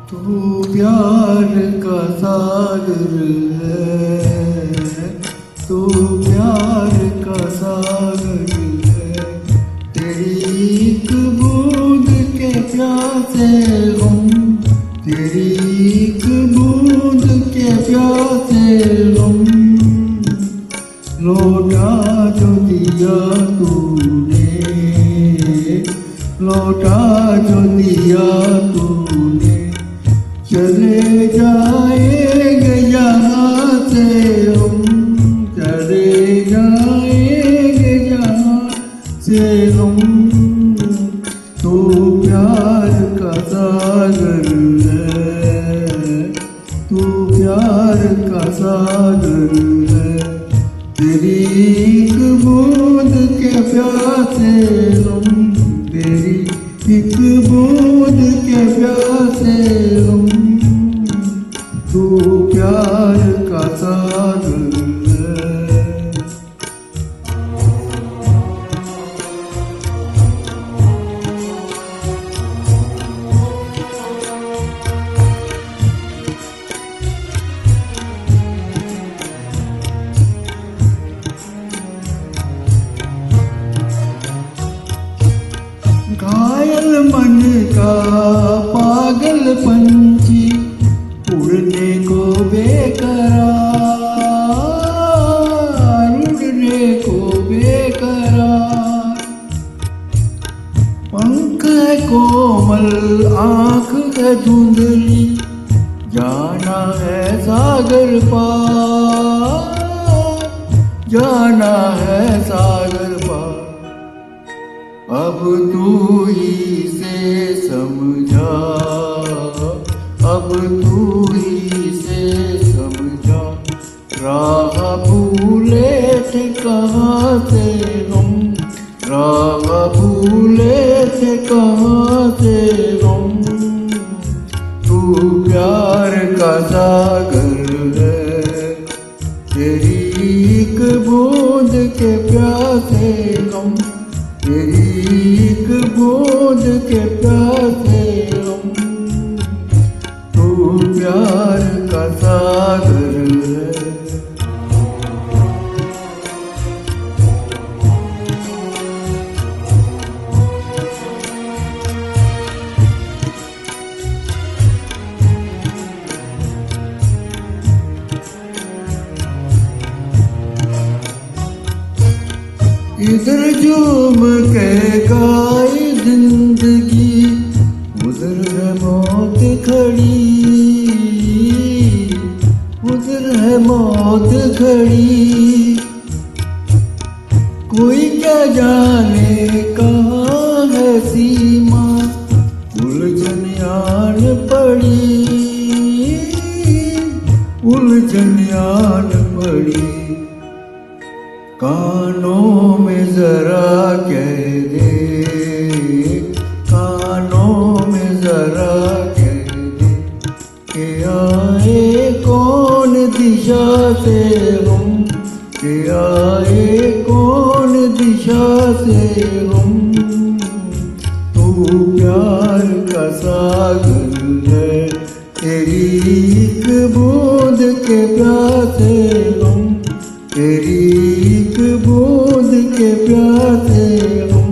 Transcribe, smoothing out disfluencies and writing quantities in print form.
तू प्यार का सागर है, तू प्यार का सागर है। तेरी एक बूंद के प्यासे हम, तेरी एक बूंद के प्यासे हम। लौटा जो दिया तूने, लौटा जो दिया तूने। चले जाएंगे यहाँ से हम, चले जाएंगे यहाँ से हम। तू प्यार का सागर है, तू प्यार का सागर है। तेरी एक बूंद के प्यासे हम, तेरी एक बूंद के प्यासे हम। तू प्यार का सागर है। घायल मन का पागल पंछी उड़ने को बेकरार, उड़ने को बेकरार। पंख है कोमल, आँख है धुंधली, जाना है सागर पार, जाना है सागर पार। अब तू ही से समझा, अब तू ही से समझा। राह भूले थे कहाँ से हम, राह भूले थे कहाँ से हम। तू प्यार का सागर है, तेरी एक बूंद के प्यासे हम, तेरी एक बूंद के प्यासे हम। तू प्यार का सागर है। इधर झूम के गाए जिंदगी, उधर है मौत खड़ी, उधर है मौत खड़ी। कोई क्या जाने कहाँ है सीमा, उलझन आन पड़ी, उलझन आन पड़ी। कानों में जरा कह दे, कानों में जरा कह दे कि आए कौन दिशा से हम, कि आए कौन दिशा से हम। तू प्यार का सागर है, तेरी एक बूंद के प्यासे हम, तेरी एक बूंद के प्यासे हम।